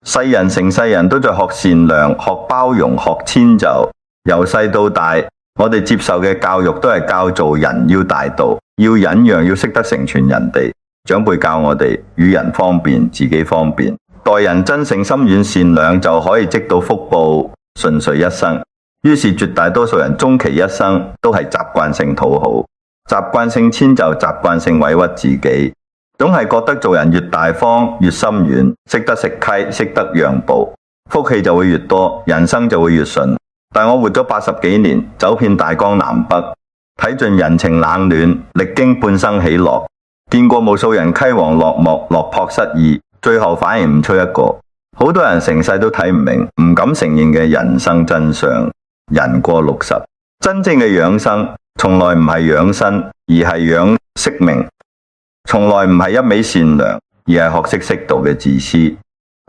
世人成世人都在學善良、學包容、學遷就。由細到大，我哋接受嘅教育都係教做人要大度，要忍讓，要識得成全人哋。長輩教我哋與人方便，自己方便，待人真誠、心軟、善良，就可以積到福報，順遂一生。於是絕大多數人終其一生都係習慣性討好，習慣性遷就，習慣性委屈自己，總係覺得做人越大方越心軟，識得食溪，識得讓步，福氣就會越多，人生就會越順。但我活咗80幾年，走遍大江南北，睇盡人情冷暖，歷經半生喜樂，見過無數人溪王落寞、落魄失意，最後反而悟出一個好多人成世都睇唔明、唔敢承認嘅人生真相。人過60，真正嘅養生從來唔係養身，而係養惜命；從來唔係一味善良，而係學識適度嘅自私。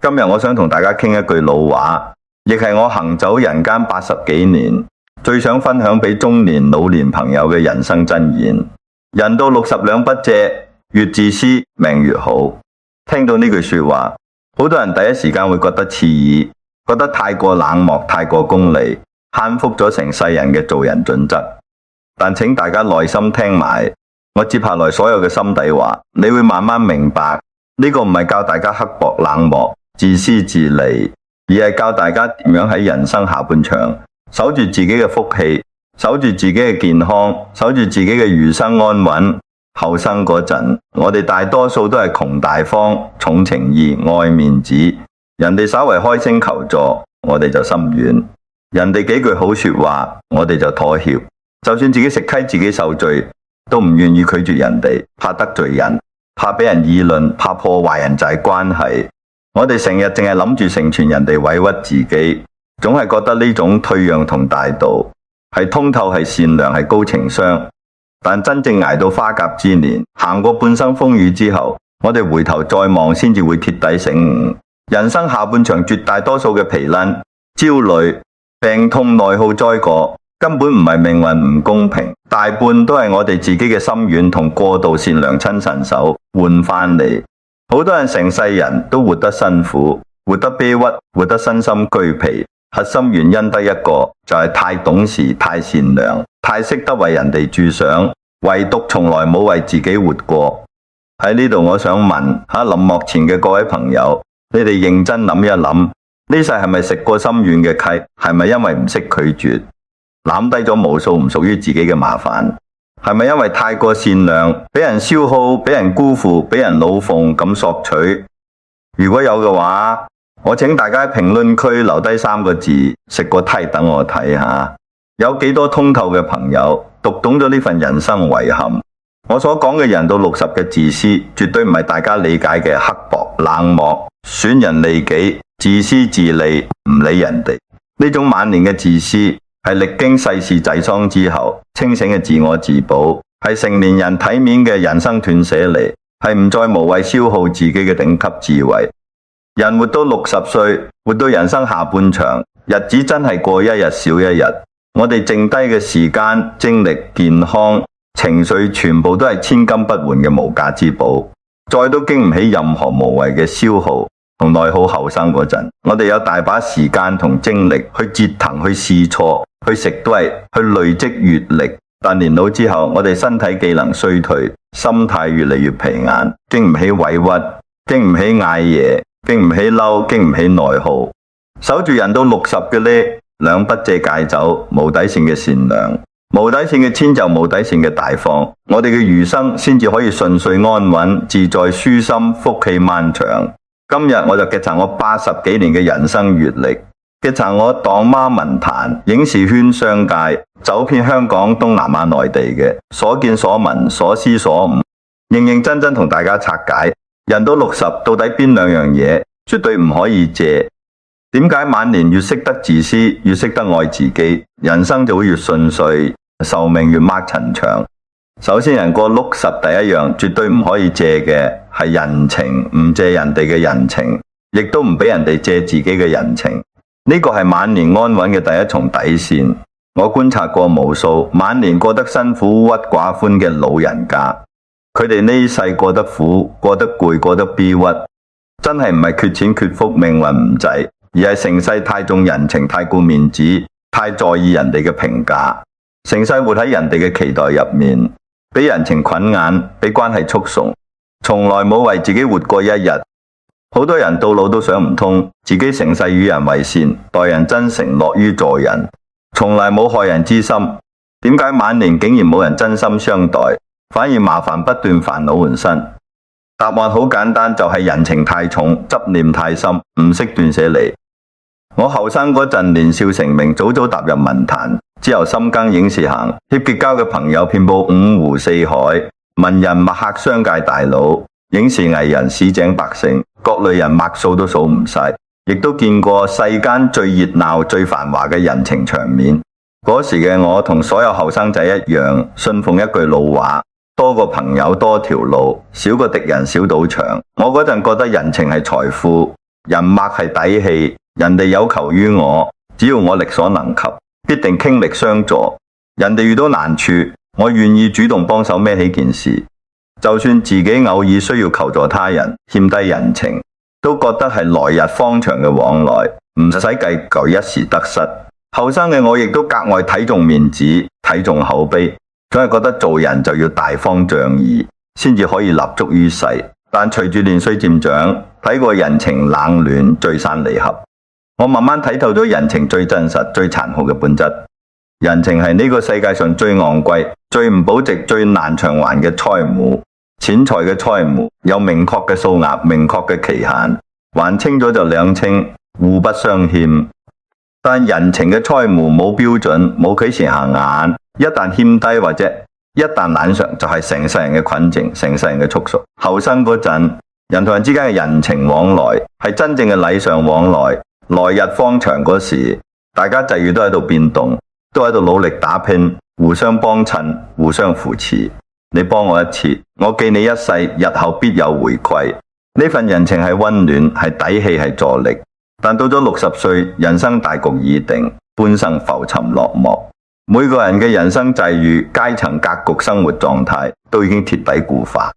今日我想同大家傾一句老話，亦係我行走人間80幾年最想分享俾中年老年朋友嘅人生真言：人到60兩不借，越自私命越好。聽到呢句說話，好多人第一時間會覺得刺耳，覺得太過冷漠、太過功利，慳覆咗成世人嘅做人準則。但請大家耐心聽埋我接下來所有嘅心底話，你會慢慢明白，呢個唔係教大家刻薄冷漠、自私自利，而係教大家點樣喺人生下半場守住自己嘅福氣，守住自己嘅健康，守住自己嘅餘生安穩。後生嗰陣，我哋大多數都係窮大方、重情義、愛面子，人哋稍為開聲求助，我哋就心軟；人哋幾句好說話，我哋就妥協。就算自己食溪自己受罪，都唔願意拒絕人哋，怕得罪人，怕俾人議論，怕破壞人際關係。我哋成日淨係諗住成全人哋，委屈自己，總係覺得呢種退讓同大度係通透、係善良、係高情商。但真正捱到花甲之年，行過半生風雨之後，我哋回頭再望，先至會徹底醒悟。人生下半場絕大多數嘅皮癢、焦慮、病痛、內耗、災禍，根本唔係命運唔公平，大半都係我哋自己嘅心軟同過度善良親神手換翻嚟。好多人成世人都活得辛苦，活得卑屈，活得身心俱疲，核心原因得一個，就係太懂事、太善良、太識得為人哋着想，唯獨從來冇為自己活過。喺呢度我想問下臨幕前嘅各位朋友，你哋認真諗一諗，呢世係咪食過心軟嘅溪？係咪因為唔識拒絕，攬低咗無數唔屬於自己嘅麻煩？係咪因為太過善良，俾人消耗，俾人辜負，俾人老奉咁索取？如果有嘅話，我請大家喺評論區留低3個字：食過梯，等我睇下。有幾多通透嘅朋友讀懂咗呢份人生遺憾？我所講嘅人到60嘅自私，絕對唔係大家理解嘅刻薄、冷漠、損人利己、自私自利，唔理人哋。呢種晚年嘅自私，係歷經世事濟桑之後清醒嘅自我自保，係成年人體面嘅人生斷捨離，係唔再無謂消耗自己嘅頂級智慧。人活到60歲，活到人生下半場，日子真係過一日少一日。我哋剩低嘅時間、精力、健康、情緒，全部都係千金不換嘅無價之寶，再都經唔起任何無謂嘅消耗同內耗。後生嗰陣，我哋有大把時間同精力去折騰、去試錯、去食dwight、去累積閱歷。但年老之後，我哋身體機能衰退，心態越嚟越皮硬，經唔起委屈，經唔起嗌爺，經唔起嬲，經唔起內耗。守住人到60嘅呢，兩不借戒酒，無底線嘅善良，無底線嘅遷就，無底線嘅大方，我哋嘅餘生先至可以順遂安穩、自在舒心、福氣漫長。今日我就窺察我80幾年嘅人生閱歷，窺察我蕩媽文壇、影視圈、商界，走遍香港、東南亞、內地嘅所見所聞、所思所悟，認認真真同大家拆解人到60到底邊兩樣嘢絕對唔可以借。點解晚年越識得自私，越識得愛自己，人生就會越順遂，壽命越擘塵長？首先，人過60第一樣絕對唔可以借嘅係人情，唔借人哋嘅人情，亦都唔俾人哋借自己嘅人情。呢個係晚年安穩嘅第一重底線。我觀察過無數晚年過得辛苦、鬱寡歡嘅老人家，佢哋呢世過得苦、過得攰、過得逼屈，真係唔係缺錢缺福命運唔濟，而係成世太重人情，太顧面子，太在意人哋嘅評價，成世活喺人哋嘅期待入面，俾人情捆眼，俾關係束縫，從來冇為自己活過一日。好多人到老都想唔通，自己成世與人為善，待人真誠，樂於助人，從來冇害人之心，點解晚年竟然冇人真心相待，反而麻煩不斷，煩惱滿身？答案好簡單，就係人情太重，執念太深，唔識斷捨離。我後生嗰陣年少成名，早早踏入文壇，之後深耕影視行業，結交嘅朋友遍佈五湖四海，文人墨客商界大佬，影視藝人市井百姓，各類人脈數都數唔晒，亦都見過世間最熱鬧最繁華嘅人情場面。嗰時嘅我同所有後生仔一樣，信奉一句老話，多個朋友多條路，少個敵人少賭場。我嗰陣覺得人情係財富，人脈係底氣，人哋有求於我，只要我力所能及，必定傾力相助。人哋遇到難處，我願意主動幫手孭起件事。就算自己偶爾需要求助他人，欠低人情，都覺得係來日方長嘅往來，唔使計較一時得失。後生嘅我亦都格外睇重面子，睇重口碑，總係覺得做人就要大方仗義，先至可以立足於世。但隨住年歲漸長，睇過人情冷暖聚散離合，我慢慢睇透咗人情最真實最殘酷嘅本質。人情係呢個世界上最昂貴最唔保值最難償還嘅債務。錢財嘅債務有明確嘅數額，明確嘅期限，還清咗就兩清，互不相欠。但人情嘅債務冇標準，冇期限限額，一旦欠低或者一旦攬上，就係成世人嘅困境，成世人嘅束縛。後生嗰陣，人同人之間嘅人情往來係真正嘅禮尚往來，來日方長嗰時，大家際遇都喺度變動，都喺度努力打拼，互相幫襯，互相扶持。你幫我一次，我記你一世，日後必有回饋。呢份人情係溫暖，係底氣，係助力。但到咗60歲，人生大局已定，半生浮沉落寞。每個人嘅人生際遇、階層格局、生活狀態都已經鐵底固化。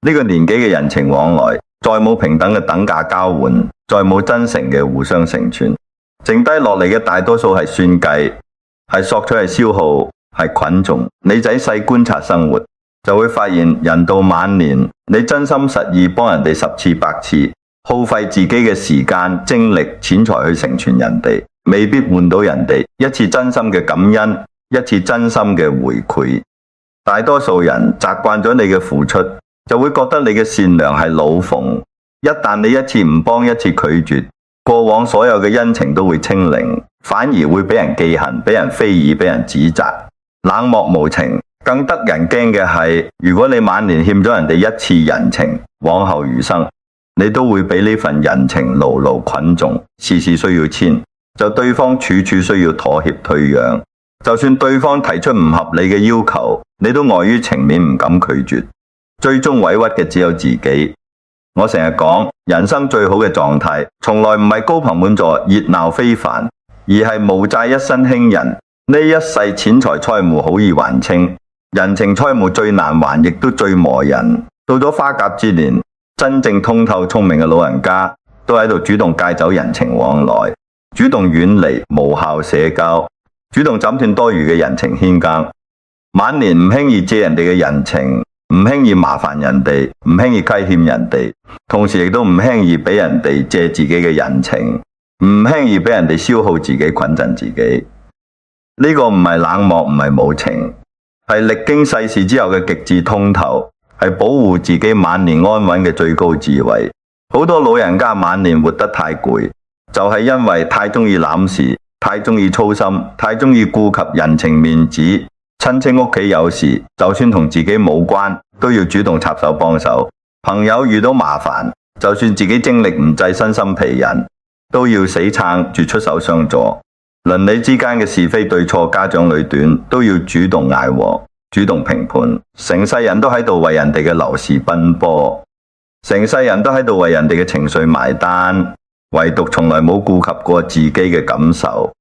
呢個年紀嘅人情往來，再冇平等嘅等價交換，再冇真誠嘅互相成全。剩低落嚟嘅大多數係算計，係索取，係消耗，係捆重。你仔細觀察生活，就會發現人到晚年，你真心實意幫人哋10次100次，耗費自己嘅時間、精力、錢財去成全人哋，未必換到人哋一次真心嘅感恩，一次真心嘅回饋。大多數人習慣咗你嘅付出，就會覺得你嘅善良係老馮。一旦你一次唔幫，一次拒絕，過往所有嘅恩情都會清零，反而會俾人記恨，俾人非議，俾人指責，冷漠無情。更得人驚嘅係，如果你晚年欠咗人哋一次人情，往後餘生你都會俾呢份人情牢牢捆重，事事需要遷，就對方處處需要妥協退讓。就算對方提出唔合理嘅要求，你都礙於情面唔敢拒絕，最終委屈嘅只有自己。我成日講，人生最好嘅狀態，從來唔係高朋滿座、熱鬧非凡，而係無債一身輕人。呢一世錢財債務好易還清，人情債務最難還，亦都最磨人。到咗花甲之年，真正通透聰明嘅老人家都喺度主動戒走人情往來，主動遠離無效社交，主動斬斷多餘嘅人情牽更。晚年唔輕易借人哋嘅人情，唔輕易麻煩人哋，唔輕易虧欠人哋，同時亦都唔輕易俾人哋借自己嘅人情，唔輕易俾人哋消耗自己、捆陣自己。呢個唔係冷漠，唔係無情，係歷經世事之後嘅極致通透，係保護自己晚年安穩嘅最高智慧。好多老人家晚年活得太攰，就係因為太中意攬事，太中意操心，太中意顧及人情面子。親戚屋企有事，就算同自己冇關，都要主動插手幫手。朋友遇到麻煩，就算自己精力唔濟，身心疲人，都要死撐住出手相助。鄰里之間嘅是非對錯、家長裏短，都要主動嗌和，主動評判。成世人都喺度為人哋嘅流事奔波，成世人都喺度為人哋嘅情緒埋單，唯獨從來冇顧及過自己嘅感受，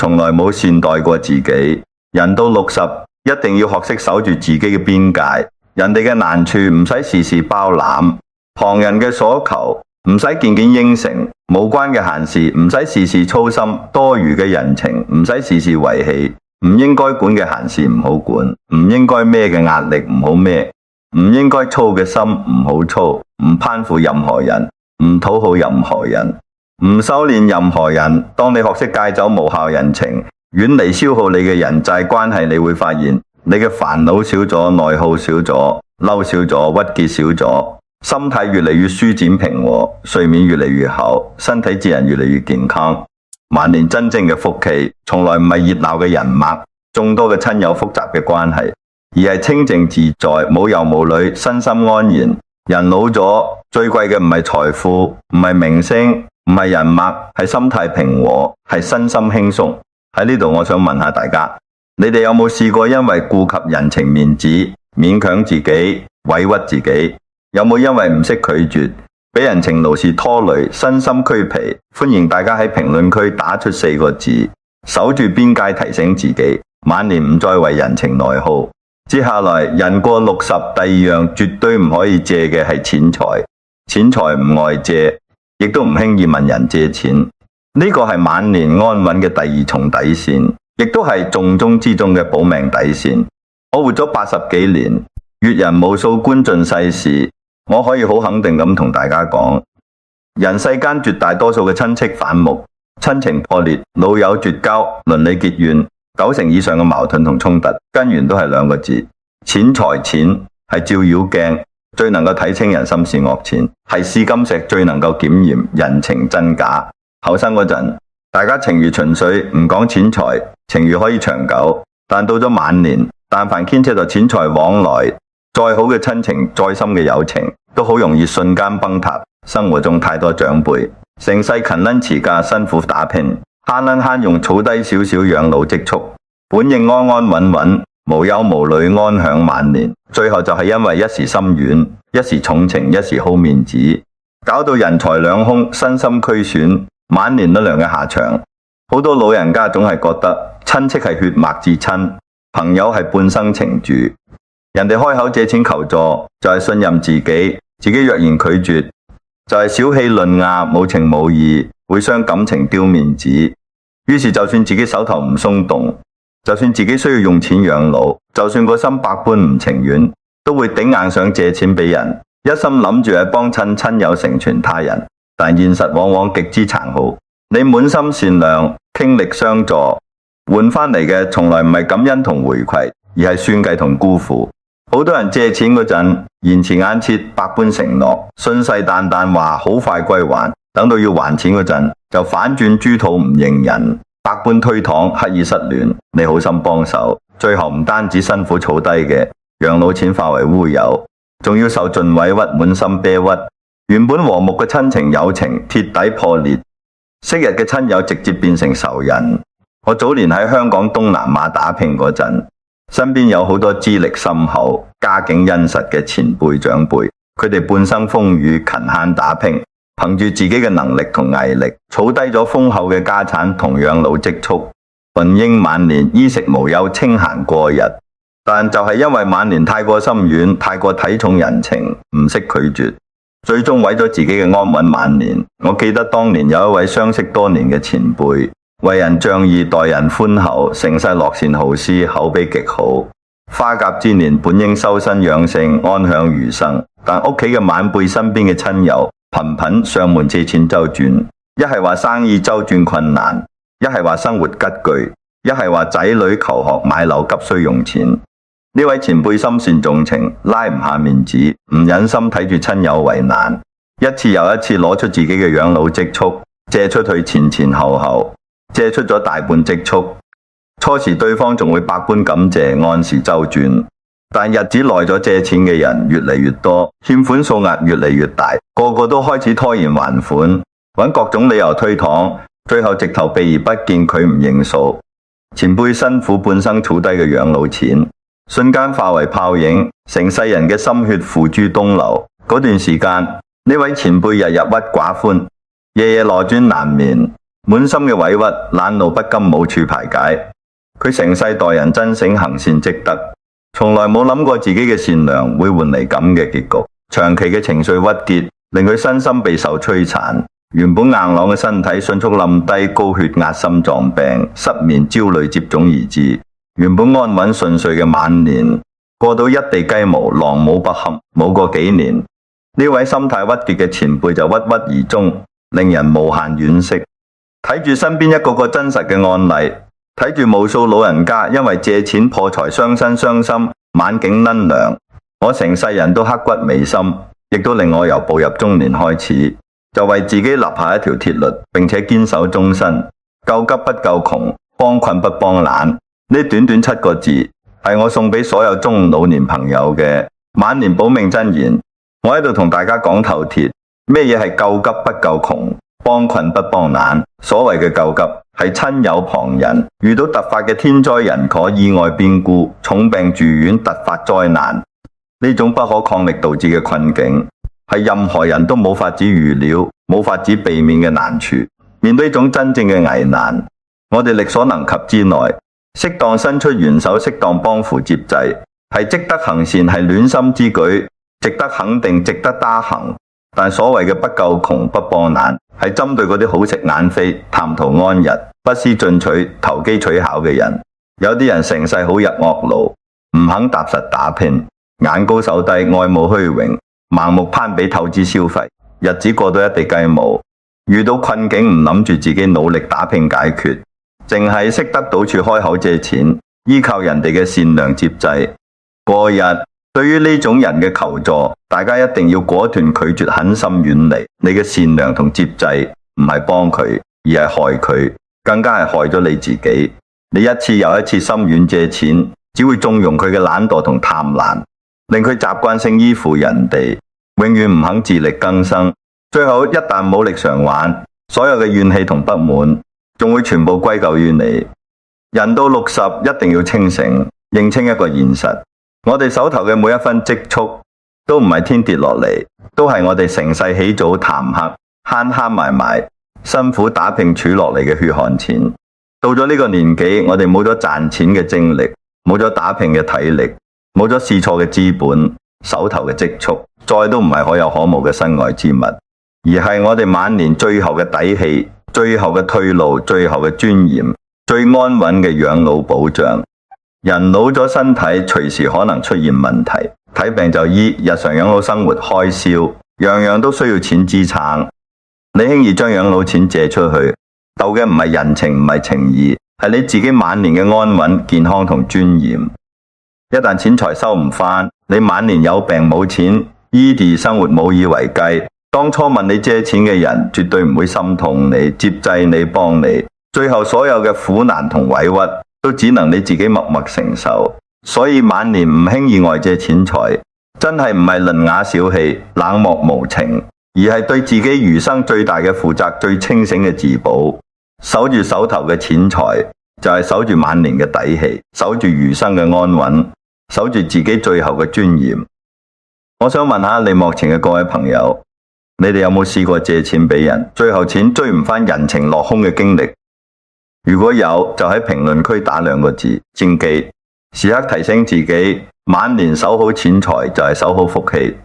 從來冇善待過自己。人到60，一定要學識守住自己嘅邊界。人哋嘅難處唔使事事包攬，旁人嘅所求唔使件件應承，無關嘅閒事唔使事事操心，多餘嘅人情唔使事事維繫，唔應該管嘅閒事唔好管，唔應該孭嘅壓力唔好孭，唔應該操嘅心唔好操，唔攀附任何人，唔討好任何人，唔修煉任何人。當你學識戒走無效人情，遠離消耗你嘅人際關係，你會發現你嘅煩惱少咗，內耗少咗，嬲少咗，鬱結少咗，心態越嚟越舒展平和，睡眠越嚟越好，身體自然越嚟越健康。晚年真正嘅福氣，從來唔係熱鬧嘅人脈，眾多嘅親友複雜嘅關係，而係清靜自在，無憂無慮，身心安然。人老咗，最貴嘅唔係財富，唔係明星，唔係人脈，係心態平和，係身心輕鬆。喺呢度我想問下大家，你哋有冇試過因為顧及人情面子，勉強自己，委屈自己？有冇因為唔識拒絕，俾人情路事拖累，身心俱疲？歡迎大家喺評論區打出4個字，守住邊界，提醒自己，晚年唔再為人情內耗。接下來，人過60，第二樣絕對唔可以借嘅係錢財。錢財唔愛借，亦都唔輕易問人借錢。呢個係晚年安穩嘅第2重底線，亦都係重中之重嘅保命底線。我活咗80幾年，閱人無數，觀盡世事，我可以好肯定咁同大家講，人世間絕大多數嘅親戚反目、親情破裂、老友絕交、鄰里結怨，90%以上嘅矛盾同衝突根源都係2個字：錢財。錢係照妖鏡，最能夠睇清人心善惡淺，係試金石，最能夠檢驗人情真假。後生嗰陣，大家情誼純粹，唔講錢財，情誼可以長久。但到咗晚年，但凡牽扯到錢財往來，再好嘅親情，再深嘅友情，都好容易瞬間崩塌。生活中太多長輩，成世勤撚持家，辛苦打拼，慳撚慳用，儲低少少養老積蓄，本應安安穩穩，無憂無慮，安享晚年。最後就係因為一時心軟，一時重情，一時好面子，搞到人財兩空，身心俱損，晚年不良嘅下場。好多老人家總係覺得親戚係血脈至親，朋友係半生情駐。人哋開口借錢求助，就係信任自己，自己若然拒絕，就係小氣論亞，冇情冇義，會傷感情，丟面子。於是就算自己手頭唔鬆動，就算自己需要用錢養老，就算個心百般唔情願，都會頂硬上借錢俾人，一心諗住係幫襯親友成全他人。但現實往往極之殘酷，你滿心善良，傾力相助，換翻嚟嘅從來唔係感恩同回饋，而係算計同辜負。好多人借錢嗰陣，言辭眼切，百般承諾，信誓旦旦話好快歸還，等到要還錢嗰陣，就反轉豬肚唔認人，百般推搪，刻意失聯。你好心幫手，最後唔單止辛苦儲低嘅養老錢化為烏有，仲要受盡委屈，滿心啤屈。原本和睦嘅親情友情鐵底破裂，昔日嘅親友直接變成仇人。我早年喺香港東南亞打拼嗰陣，身邊有好多資歷深厚、家境殷實嘅前輩長輩，佢哋半生風雨勤慳打拼，憑住自己嘅能力同毅力，儲低咗豐厚嘅家產同養老積蓄，順應晚年衣食無憂，清閒過日。但就係因為晚年太過心軟，太過睇重人情，唔識拒絕，最終毀咗自己嘅安穩晚年。我記得當年有一位相識多年嘅前輩，為人仗義，待人寬厚，成世樂善好施，口碑極好。花甲之年本應修身養性，安享餘生，但屋企嘅晚輩身邊嘅親友頻頻上門借錢周轉，一係話生意周轉困難，一係話生活拮據，一係話仔女求學買樓急需用錢。呢位前輩心善重情，拉唔下面子，唔忍心睇住親友為難，一次又一次攞出自己嘅養老積蓄借出去，前前後後借出咗大半積蓄。初時對方仲會百般感謝，按時周轉，但日子耐咗，借錢嘅人越嚟越多，欠款數額越嚟越大，個個都開始拖延還款，揾各種理由推搪，最後直頭避而不見，佢唔認數。前輩辛苦半生儲低嘅養老錢，瞬間化為泡影，成世人嘅心血付諸東流。嗰段時間，呢位前輩日日鬱寡歡，夜夜羅鑽難眠，滿心嘅委屈，懶怒不禁，冇處排解。佢成世待人真誠，行善積德，從來冇諗過自己嘅善良會換嚟咁嘅結局。長期嘅情緒鬱結，令佢身心備受摧殘。原本硬朗嘅身體迅速冧低，高血壓、心臟病、失眠、焦慮接踵而至。原本安穩順遂嘅晚年，過到一地雞毛、狼狽不堪。冇過幾年，呢位心態鬱結嘅前輩就鬱鬱而終，令人無限惋惜。睇住身邊一個個真實嘅案例，睇住無數老人家因為借錢破財傷身傷心，晚景掄涼，我成世人都刻骨銘心，亦都令我由步入中年開始，就為自己立下一條鐵律，並且堅守終身：救急不救窮，幫困不幫懶。呢短短7個字，係我送俾所有中老年朋友嘅晚年保命真言。我喺度同大家講透鐵，咩嘢係救急不救窮，幫困不幫懶？所謂嘅救急，係親友旁人遇到突發嘅天災人禍、意外變故、重病住院、突發災難，呢種不可抗力導致嘅困境，係任何人都冇法子預料、冇法子避免嘅難處。面對呢種真正嘅危難，我哋力所能及之內，適當伸出援手，適當幫扶接濟，係積德行善，係暖心之舉，值得肯定，值得打行。但所謂嘅不救窮不幫懶，係針對嗰啲好食懶飛、貪圖安逸、不思進取、投機取巧嘅人。有啲人成世好逸惡勞，唔肯踏實打拼，眼高手低，愛慕虛榮，盲目攀比透支消費，日子過到一地雞毛。遇到困境唔諗住自己努力打拼解決，淨係識得到處開口借錢，依靠人哋嘅善良接濟過日。對於呢種人嘅求助，大家一定要果斷拒絕，狠心遠離。你嘅善良同接濟唔係幫佢，而係害佢，更加係害咗你自己。你一次又一次心軟借錢，只會縱容佢嘅懶惰同貪婪，令佢習慣性依附人哋，永遠唔肯自力更生。最後一旦冇力償還，所有嘅怨氣同不滿，仲會全部歸咎於你。人到60一定要清醒，認清一個現實。我哋手頭嘅每一分積蓄，都唔係天跌落嚟，都係我哋成世起早貪黑，慳慳埋埋，辛苦打拼儲落嚟嘅血汗錢。到咗呢個年紀，我哋冇咗賺錢嘅精力，冇咗打拼嘅體力，冇咗試錯嘅資本，手頭嘅積蓄，再都唔係可有可無嘅身外之物，而係我哋晚年最後嘅底氣，最後嘅退路，最後嘅尊嚴，最安穩嘅養老保障。人老咗，身體隨時可能出現問題，睇病就醫，日常養老生活開銷，樣樣都需要錢支撐。你輕易將養老錢借出去，鬥嘅唔係人情，唔係情義，係你自己晚年嘅安穩、健康同尊嚴。一旦錢財收唔返，你晚年有病冇錢，依地生活冇以為繼。當初問你借錢嘅人，絕對唔會心痛你、接濟你、幫你，最後所有嘅苦難同委屈，都只能你自己默默承受。所以晚年唔輕易外借錢財，真係唔係吝嗇小氣、冷漠無情，而係對自己餘生最大嘅負責、最清醒嘅自保。守住手頭嘅錢財，就係守住晚年嘅底氣，守住餘生嘅安穩，守住自己最後嘅尊嚴。我想問下你幕前嘅各位朋友，你哋有冇試過借錢俾人，最後錢追唔返，人情落空嘅經歷？如果有，就喺評論區打2個字戰機，時刻提醒自己，晚年守好錢財就係守好福氣。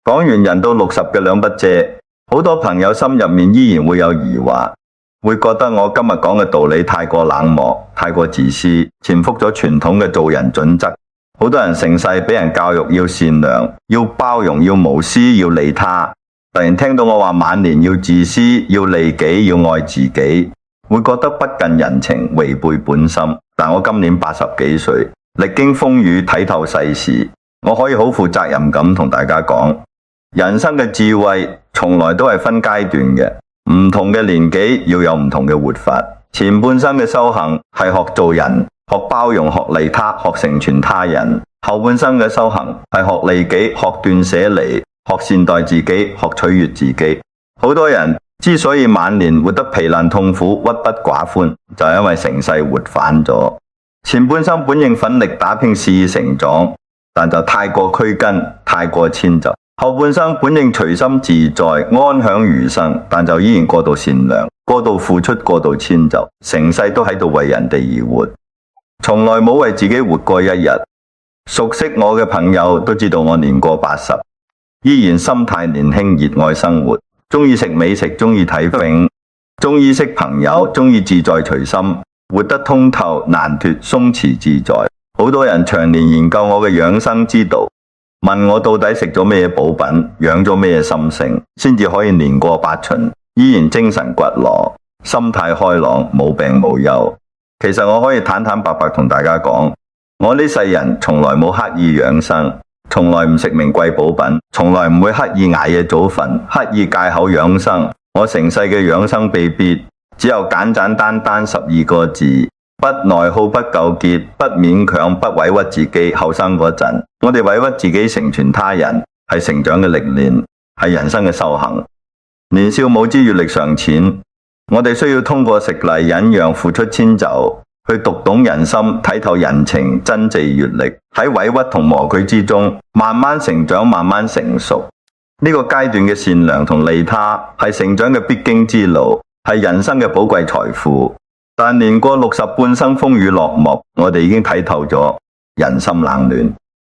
講完人到60嘅兩筆借，好多朋友心入面依然會有疑惑，會覺得我今日講嘅道理太過冷漠，太過自私，潛伏咗傳統嘅做人準則。好多人成世俾人教育要善良，要包容，要無私，要利他，突然聽到我話晚年要自私，要利己，要愛自己，會覺得不近人情，違背本心。但我今年80幾歲，歷經風雨，睇透世事，我可以好負責任咁同大家講，人生嘅智慧從來都係分階段嘅，唔同嘅年紀要有唔同嘅活法。前半生嘅修行係學做人，學包容，學利他，學成全他人；後半生嘅修行係學利己，學斷捨離，學善待自己，學取悅自己。好多人之所以晚年活得疲難痛苦、鬱不寡歡，就係因為成世活反咗。前半生本應奮力打拼事業成長，但就太過拘謹，太過遷就；後半生本應隨心自在、安享餘生，但就依然過度善良、過度付出、過度遷就，成世都喺度為人哋而活，從來冇為自己活過一日。熟悉我嘅朋友都知道我年過80，依然心態年輕，熱愛生活，鍾意食美食，鍾意睇film，鍾意識朋友，鍾意自在隨心，活得通透難脫，鬆弛自在。好多人長年研究我嘅養生之道，問我到底食咗咩補品，養咗咩心性，先至可以年過八旬，依然精神骨骼，心態開朗，冇病冇憂。其實我可以坦坦白白同大家講，我呢世人從來冇刻意養生，從來唔食名貴補品，從來唔會刻意捱夜早瞓，刻意戒口養生。我成世嘅養生秘訣只有簡簡單單12個字：不內耗，不糾結，不勉強，不委屈自己。後生嗰陣，我哋委屈自己成全他人，係成長嘅歷練，係人生嘅修行。年少無知，閱歷尚淺，我哋需要通過食嚟忍讓，付出遷就，去讀懂人心，睇透人情，真摯閱歷，喺委屈同磨佢之中，慢慢成長，慢慢成熟。呢個階段嘅善良同利他，係成長嘅必經之路，係人生嘅寶貴財富。但年過60，半生風雨落幕，我哋已經睇透咗人心冷暖，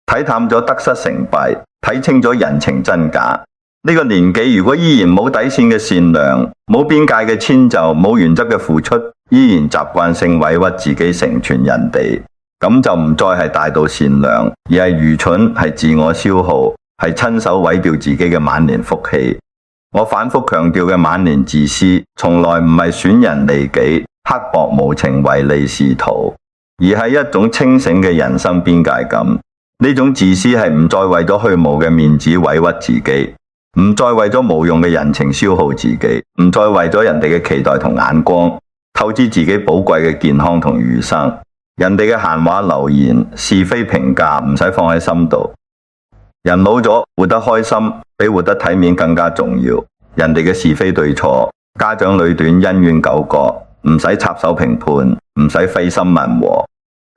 睇淡咗得失成敗，睇清咗人情真假。呢個年紀如果依然冇底線嘅善良，冇邊界嘅遷就，冇原則嘅付出，依然習慣性委屈自己成全人哋，咁就唔再係大道善良，而係愚蠢，係自我消耗，係親手毀掉自己嘅晚年福氣。我反覆強調嘅晚年自私，從來唔係損人利己，刻薄無情，唯利是圖，而係一種清醒嘅人生邊界感。呢種自私係唔再為咗虛無嘅面子委屈自己，唔再為咗無用嘅人情消耗自己，唔再為咗人哋嘅期待同眼光透支自己寶貴嘅健康同餘生。人哋嘅閒話流言、是非評價唔使放喺心度。人老咗，活得開心比活得體面更加重要。人哋嘅是非對錯、家長裏短、恩怨糾葛，唔使插手評判，唔使費心問和。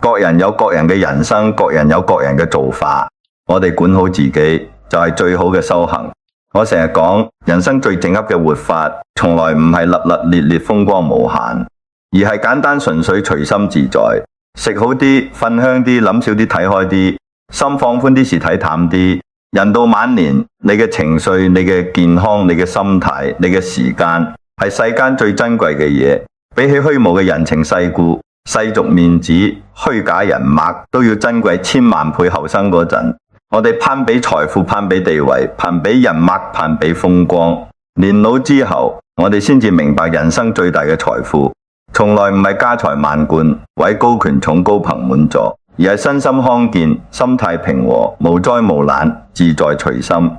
各人有各人嘅人生，各人有各人嘅做法。我哋管好自己就係最好嘅修行。我成日講，人生最正確嘅活法，從來唔係立立烈烈、風光無限，而係簡單純粹、隨心自在。食好啲，瞓香啲，諗少啲，睇開啲，心放寬啲，事睇淡啲。人到晚年，你嘅情緒、你嘅健康、你嘅心態、你嘅時間，係世間最珍貴嘅嘢。比起虛無嘅人情世故、世俗面子、虛假人脈，都要珍貴千萬倍。後生嗰陣，我哋攀比財富，攀比地位，攀比人脈，攀比風光。年老之後，我哋先至明白人生最大嘅財富，從來唔係家財萬貫、位高權重、高朋滿座，而係身心康健、心態平和、無災無難、自在隨心。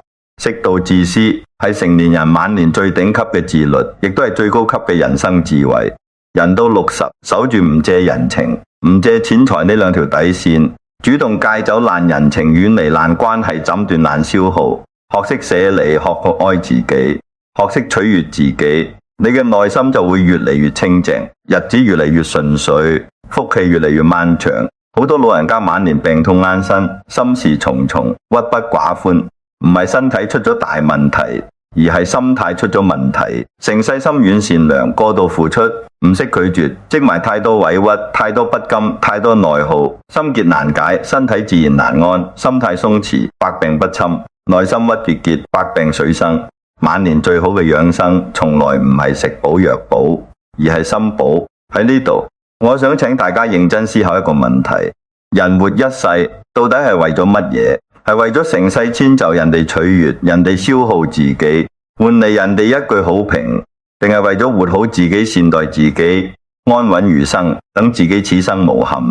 適度自私係成年人晚年最頂級嘅自律，亦都係最高級嘅人生智慧。人到60，守住唔借人情、唔借錢財呢兩條底線，主動戒走爛人情，遠離爛關係，斬斷爛消耗，學識捨離，學學愛自己，學識取悅自己，你嘅內心就會越嚟越清淨，日子越嚟越順遂，福氣越嚟越漫長。好多老人家晚年病痛纏身，心事重重，鬱不寡歡，唔係身體出咗大問題，而係心態出咗問題。成世心軟善良，過度付出，唔識拒絕，積埋太多委屈，太多不甘，太多內耗，心結難解，身體自然難安，心態鬆弛，百病不侵，內心鬱結結，百病水生。晚年最好嘅養生，從來唔係食補藥補，而係心補。喺呢度，我想請大家認真思考一個問題：人活一世，到底係為咗乜嘢？係為咗成世遷就人哋取悅，人哋消耗自己，換嚟人哋一句好評，定係為咗活好自己，善待自己，安穩餘生，等自己此生無憾？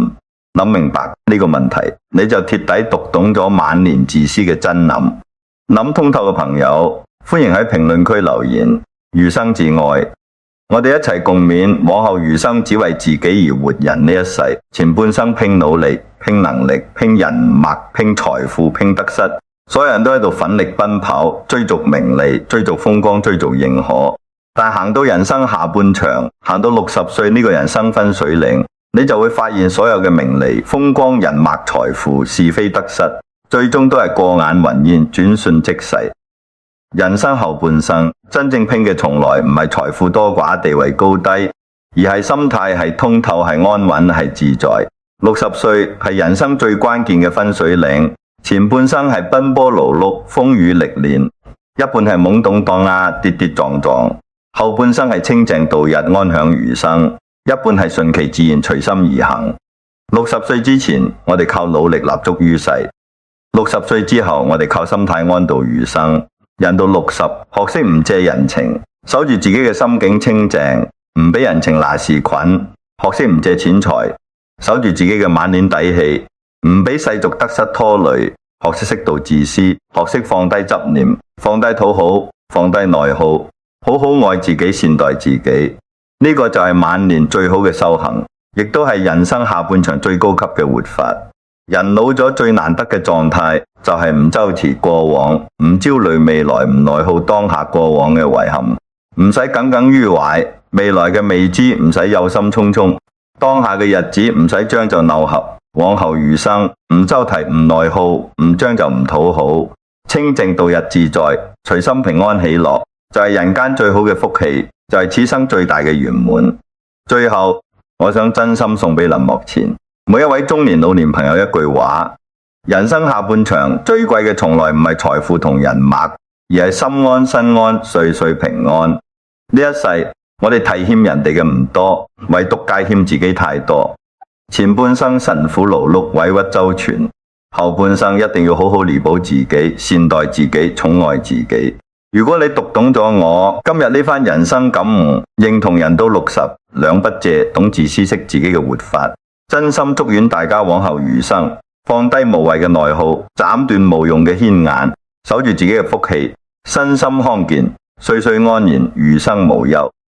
諗明白呢個問題，你就徹底讀懂咗晚年自私嘅真諗。諗通透嘅朋友，歡迎喺評論區留言。餘生自愛，我哋一齊共勉，往後餘生只為自己而活人呢一世，前半生拼努力、拼能力、拼人脈、拼財富、拼得失，所有人都喺度奮力奔跑，追逐名利，追逐風光，追逐認可。但行到人生下半場，行到60歲呢個人生分水嶺，你就會發現所有嘅名利、風光、人脈、財富、是非得失，最終都係過眼雲煙，轉瞬即逝。人生後半生，真正拼嘅從來唔係財富多寡、地位高低，而係心態，係通透，係安穩，係自在。60歲係人生最關鍵嘅分水嶺，前半生係奔波勞碌、風雨歷練，一半係懵懂當啊、跌跌撞撞；後半生係清靜度日、安享餘生，一半係順其自然、隨心而行。60歲之前，我哋靠努力立足於世；60歲之後，我哋靠心態安度餘生。人到60，學識唔借人情，守住自己嘅心境清靜，唔俾人情拿是捆；學識唔借錢財，守住自己嘅晚年底氣，唔俾世俗得失拖累；學識適度自私，學識放低執念，放低討好，放低內耗，好好愛自己，善待自己。呢個就係晚年最好嘅修行，亦都係人生下半場最高級嘅活法。人老咗最難得嘅狀態，就係唔周持過往，唔焦慮未來，唔內耗當下過往嘅遺憾，唔使耿耿於懷，未來嘅未知唔使憂心忡忡，當下嘅日子唔使將就拗合，往後餘生唔周提，唔內耗，唔將就，唔討好，清靜度日自在，隨心平安喜樂，就係人間最好嘅福氣，就係此生最大嘅圓滿。最後，我想真心送俾林幕前每一位中年老年朋友一句話：人生下半場最貴嘅從來唔係財富同人脈，而係心安身安，歲歲平安。呢一世我哋提欠人哋嘅唔多，唯獨戒欠自己太多。前半生辛苦勞碌，委屈周全，後半生一定要好好彌補自己，善待自己，寵愛自己。如果你讀懂咗我今日呢番人生感悟，認同人到60兩不借，懂自思識自己嘅活法，真心祝願大家往後餘生放低無謂嘅內耗，斬斷無用嘅牽眼，守住自己嘅福氣，身心康健，歲歲安然，餘生無憂。